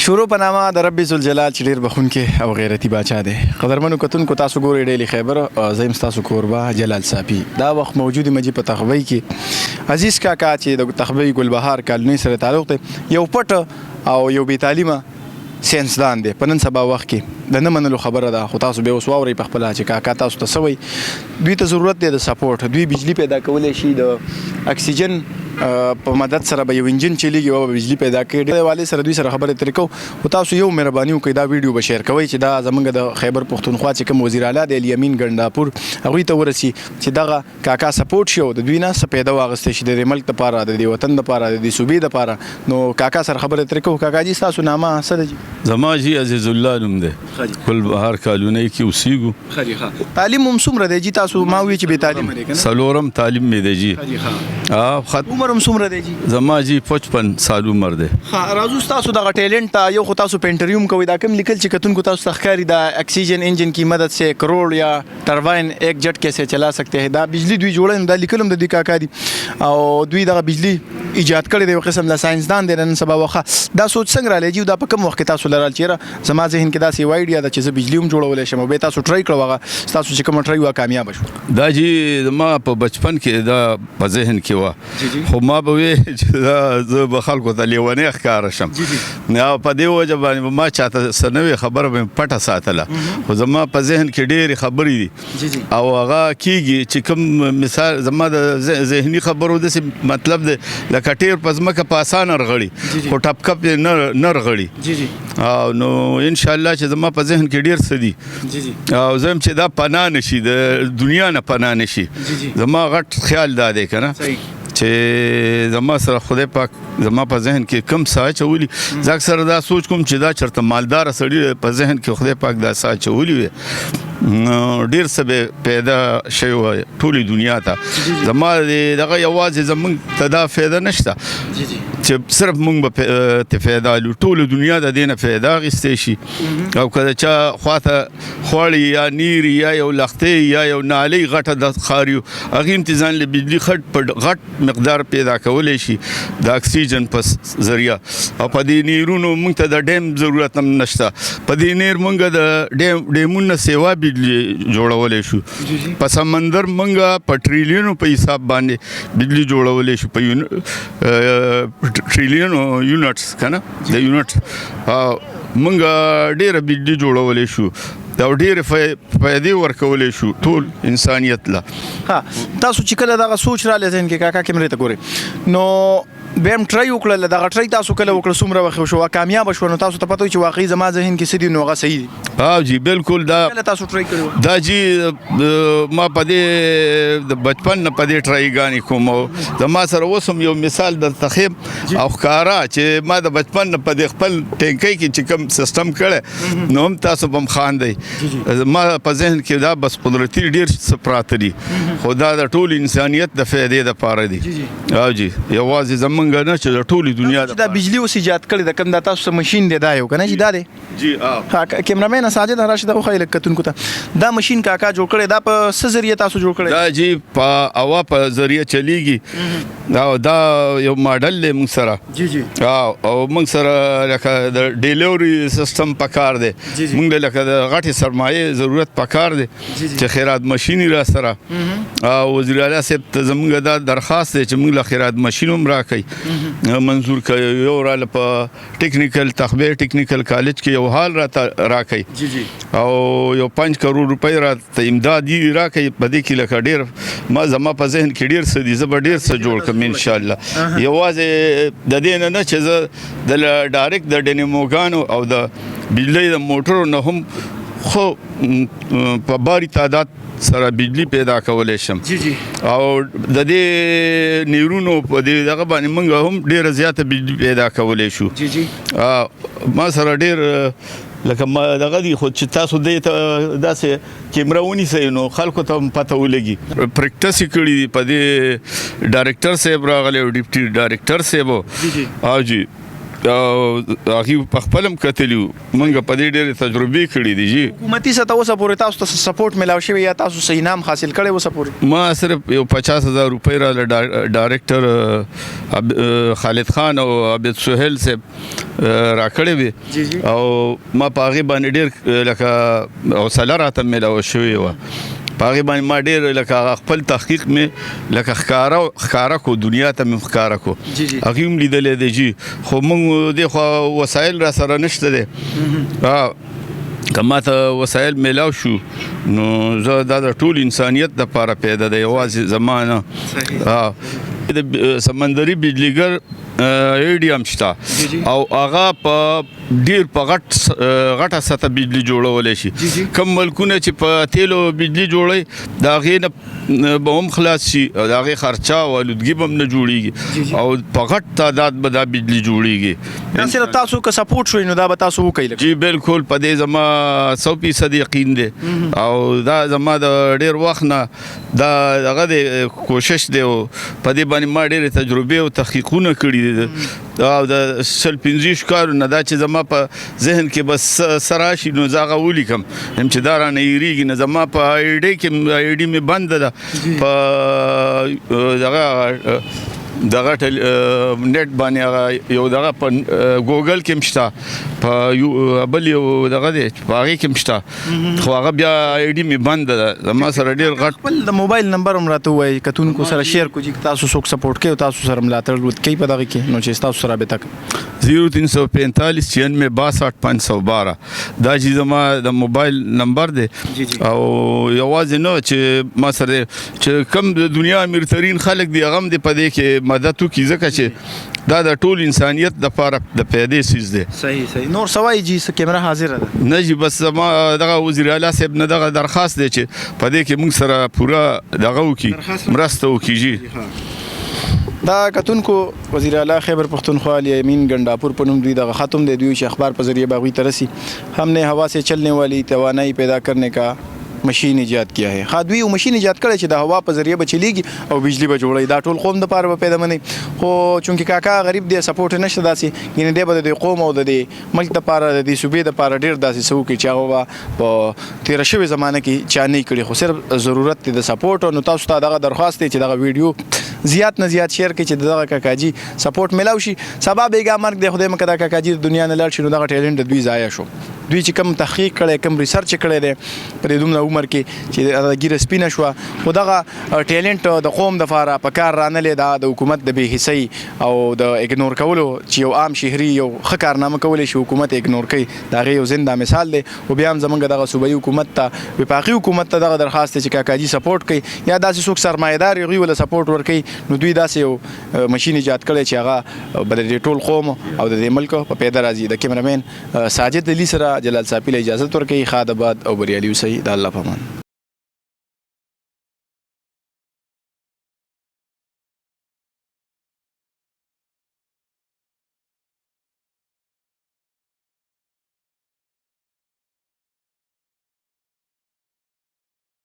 شروع په نامه د رب ذوالجلال چې ډېر بخښونکی او غیرتي باچا دی. قدرمنو کتونکو تاسو ګورئ ډیلی خیبر، زه یم ستاسو کوربه جلال صافي. دا وخت موجود یم په تخوی کې. عزیز کاکا چې د تخوی ګلبهار کالونۍ سره تعلق دی، یو پټ او یو بې تعلیمه ساینسدان دی. په نن سبا وخت کې د نه منلو خبره ده، خو تاسو بیا اوس واورئ په خپله چې کاکا تاسو ته څه وایي. دوی ته ضرورت دی د سپورټ. دوی بجلی پیدا کولی شي، د اکسیجن په مدد سره به یو انجن چلیږي او بجلی پیدا کوي. ډېر حوالې سره دوی سره خبرې ترې کوو. خو تاسو یو مهرباني وکړئ، دا ویډیو به شیر کوئ چې دا زموږ د خیبر پښتونخوا چې کوم وزیر اعلی دی الیمین ګنډاپور، هغوی ته ورسي چې دغه کاکا سپورټ شي او د دوی نه څه پیدا واخیستی شي د دې ملک دپاره، د دې وطن دپاره، د دې صوبې دپاره. نو کاکا سره خبرې ترې کوو. کاکا جي ستاسو نامه څه ده جي؟ زما جي عزیز الله نوم دی، ګلبهار کالونۍ کې اوسېږو. تعلیم هم څومره دی جي؟ تاسو ما ووایي چې بې تعلیمه دی که نه؟ څلورم تعلیم مې دی جي. عمر هم څومره دی جي؟ زما جي 55 سال عمر دی. راځو ستاسو دغه ټیلنټ ته. یو خو تاسو پینټري هم کوئ، دا کوم لیکل چې کتونکو تاسو ته ښکاري دا اکسیجن انجن کی مدد سے کروڑ یا ټربائن ایک جٹ کیسے چلا سکتے ہیں، دا بجلی دوی جوړوي. دا لیکل هم د دوی کاکا دي او دوی دغه بجلی ایجاد کړی دی. یو قسم د ساینسدان دی نن سبا وخت. دا سوچ څنګه رالی جي؟ دا په کوم وخت کې تاسو لرل چېرې زما ذهن کې داسې یوه ایډیا ده چې زه بجلی هم جوړولی شم، او بیا تاسو ټرای کړو، هغه ستاسو چې کومه ټرای وه کامیابه شوه؟ دا جي زما په بچپن کې دا په ذهن کې وه، خو ما به وی چې دا زه به خلکو ته لیونی ښکاره شم. په دې وجه باندې ما چاته څه نوې خبره به مې پټه ساتله، خو زما په ذهن کې ډېرې خبرې دي او هغه کېږي چې کوم مثال زما د ذهني خبرو داسې مطلب دی لکه ټیر په ځمکه په اسانه رغړي، خو ټپکپ یې نه رغړي. او نو انشاءالله چې زما په ذهن کې ډېر څه دي او زه یم چې دا پناه نشي، د دنیا نه پناه نشي. زما غټ خیال دا دی که نه چې زما سره خدای پاک زما په ذهن کې کم څه اچولي. زه اکثره دا سوچ کوم چې دا چېرته مالداره سړي په ذهن کې خدای پاک دا څه اچولي وي، ډېر څه به پیدا شوی وای ټولې دنیا ته. زما دغه یوازې زموږ ته دا فایده نشته چې صرف موږ به ته فایده الو، ټوله دنیا د دې نه فایده اخیستی شي. او که د چا خواته خوړی یا نیري یا یو لښتۍ یا یو نالۍ غټه د ښار یو، هغې هم ځان له بجلي غټ مقدار پیدا کولی شي د اکسیجن په ذریعه. او په دې نیرونو موږ ته د ډیم ضرورت هم نشته. په دې نیر موږ د ډیمونو سیوا بجلی جوړولی شو. په سمندر موږ په ټریلیونو په حساب باندې بجلی جوړولی شو، په ټریلیونو یونټس که نه د یونټ موږ ډېره بجلی جوړولی شو او ډېرې فایدې ورکولی شو ټول انسانیت له. تاسو چې کله دغه سوچ رالی ذهن کې کاکا کیمرې ته ګورئ، نو بیا هم ټرای وکړله. دغه ټرای تاسو کله وکړه، څومره وخت شوه، کامیابه شوه؟ نو تاسو ته پته وي چې واقعي زما ذهن کې څه دي، نو هغه صحیح دي. جی بالکل. دا کله تاسو ټرای کړی؟ دا جی ما په دې د بچپن نه په دې ټرایګانې کوم او زما سره اوس هم یو مثال درته ښیم او ښکاره چې ما د بچپن نه په دې خپل ټینکۍ کې چې کوم سیسټم کړی، نو هم تاسو به هم خاندئ. ما په ذهن کې دا بس قدرتي ډېر څه پراته دي، خو دا د ټول انسانیت د فایدې دپاره دي. او جی یوازې زموږ نه چې د ټولې دنیا دا بجلی اوس ایجاد کړې ده، کوم دا تاسو څه مشین دی دا یو که نه چې دا دی جی؟ کیمرامین ساجد راشد وښایي لږ کتونکو ته دا مشین کاکا جوړ کړی. دا په څه ذریعه تاسو جوړ کړی؟ دا جی په هوا په ذریعه چلیږي. او دا یو ماډل دی موږ سره، او موږ سره لکه د ډیلیوري سیسټم پکار دی. موږ له لکه د غټې سرمایې ضرورت پکار دی چې خیرات مشین را سره. او وزیر اعلی صاحب ته زموږ دا درخواست دی چې موږ له خیرات مشین هم راکوي، منظور کوي. یو راله په ټیکنیکل تخبیر ټیکنیکل کالج کې یو حال راکوي او یو 5 کروڑ روپۍ راته امدادي راکوي. په دې کې لکه ډېر ما زما په ذهن کې ډېر څه دي، زه به ډېر څه جوړ کړم انشاءالله. یوازې د دې نه چې زه د ډایرکټ د ډیناموګانو او د بجلۍ د موټرو نه هم خو په باري تعداد سره بجلی پیدا کولی شم. او د دې نیرونو په دې دغه باندې موږ هم ډېره زیاته بجلی پیدا کولی شو. ما سره ډېر لکه ما دغه دي، خو چې تاسو دې ته داسې کیمره ونیسئ نو خلکو ته هم پته ولګي. پریکټس یې کړي دي په دې ډایرکټر صاحب راغلی او ډیپټي ډایرکټر صاحب. او جی هغه په خپلم کتلیو مونږ په دې ډېرې تجربې کړې دي جی حکومتي سطح اوسه پورې تاسو ته سپورټ ملاو شوی یا تاسو څه انعام حاصل کړی اوسه پورې؟ ما صرف یو 50,000 روپۍ را ډایرکټر خالد خان او عبد سهیل صاحب را کړې وي او ما په هغې باندې ډېر لکه حوصله راته ملاوه شوې وه په هغې باندې ما ډېر لکه خپل تحقیق مې لکه ښکاره کو دنیا ته مې ښکاره کو هغې هم لیدلی دی جي خو موږ دې خوا وسایل را سره نشته دی که ما ته وسایل میلاو شو نو زه دا د ټول انسانیت دپاره پیدا دی یوازې زما نه د سمندري بجلیګر ایډیم شته او هغه په ډیر په غټه سطح بجلی جوړولی شي کوم ملکونه چې په تیلو بجلی جوړوي د هغې نه به هم خلاص شي او د هغې خرچه او آلودګي به هم نه جوړېږي او په غټ تعداد به دا بجلی جوړېږي دا صرف تاسو که سپورټ شوي نو دا به تاسو وکوئ جی بالکل په دې زما 100% یقین دی او دا زما د ډېر وخت نه دا دغه دی کوشش دی او په دې باندې ما ډېرې تجربې او تحقیقونه کړي دي او د 15 کارونه دا چې زما په ذهن کې بس سره راشي نو زه هغه ولیکم چې دا رانه هېرېږي نه زما په آی ډي کې آی ډي مې بنده ده په دغه نیټ باندې هغه یو دغه په ګوګل کې هم شته په بل یو دغه دی په هغې کې هم شته خو هغه بیا آی ډي مې بنده ده زما سره ډېر غټ خپل د موبایل نمبر هم راته ووایي کتونکو سره شیر کړو چې تاسو څوک سپورټ کوي او تاسو سره ملاتړ کوي په دغه کې نو چې تاسو سره رابطه کوي 0345 96 62 512 دا چې زما د موبایل نمبر دی او یوازې نه چې ما سره چې کوم د دنیا امیرترین خلک دي هغه هم د په دې کې مدد وکړي ځکه چې دا د ټول انسانیت دپاره د پیدې څیز دی صحیح نور څه وایي جي کیمره حاضره ده نه جي بس زما دغه وزیر اعلی صاحب نه دغه درخواست دی چې په دې کې موږ سره پوره دغه وکړي مرسته وکړي جي دا کتونکو وزیر اعلی خیبر پختونخوا الیمین گنڈاپور په نوم دوی دغه ختم دی دوی چې اخبار په ذریعے باغوی ترسی ہم نے ہوا سے چلنے والی توانائی پیدا کرنے کا مشین ایجاد کیا ہے خا دوی یو مشین ایجاد کړی چې د هوا په ذریعه به چلیږي او بجلی به جوړوي دا ټول قوم دپاره به پیدا مني خو چونکې کاکا غریب دی سپورټ نشته داسې یعنې دی به د دې قوم او د دې ملک دپاره د دې صوبې دپاره ډېر داسې څه وکړي چې هغه به په تېره شوې زمانه کې چا نه کړي خو صرف ضرورت دی د سپورټ نو تاسو ته دغه درخواست دی چې دغه ویډیو زیات نه زیات شیر کړي چې دغه کاکاجي سپورټ میلاو شي سبا بېګا مرګ دی خدای مکه دا کاکاجي د دنیا نه لاړ شي نو دغه ټیلنټ د دوی ضایع شو دوی چې کوم تحقیق کړی کوم ریسرچ کړی دی په دې دومره عمر کې چې ګیره سپینه شوه خو دغه ټیلنټ د قوم دپاره په کار رانلې دا د حکومت د بې حسۍ او د اګنور کولو چې یو عام شهري یو ښه کارنامه کولی شي حکومت اګنور کوي د هغې یو زنده مثال دی خو بیا هم زموږ دغه صوبایي حکومت ته وفاقي حکومت ته دغه درخواست دی چې کاکاجي سپورټ کوي یا داسې څوک سرمایهدار هغوی وله سپورټ ورکوي نو دوی داسې یو مشین ایجاد کړی چې هغه به د دې ټول قوم او د دې ملک په پیدا راځي د کیمرامین ساجد علي سره جلال صافي له اجازت ورکوي ښاد آباد او بریالي اوسئ د الله په امان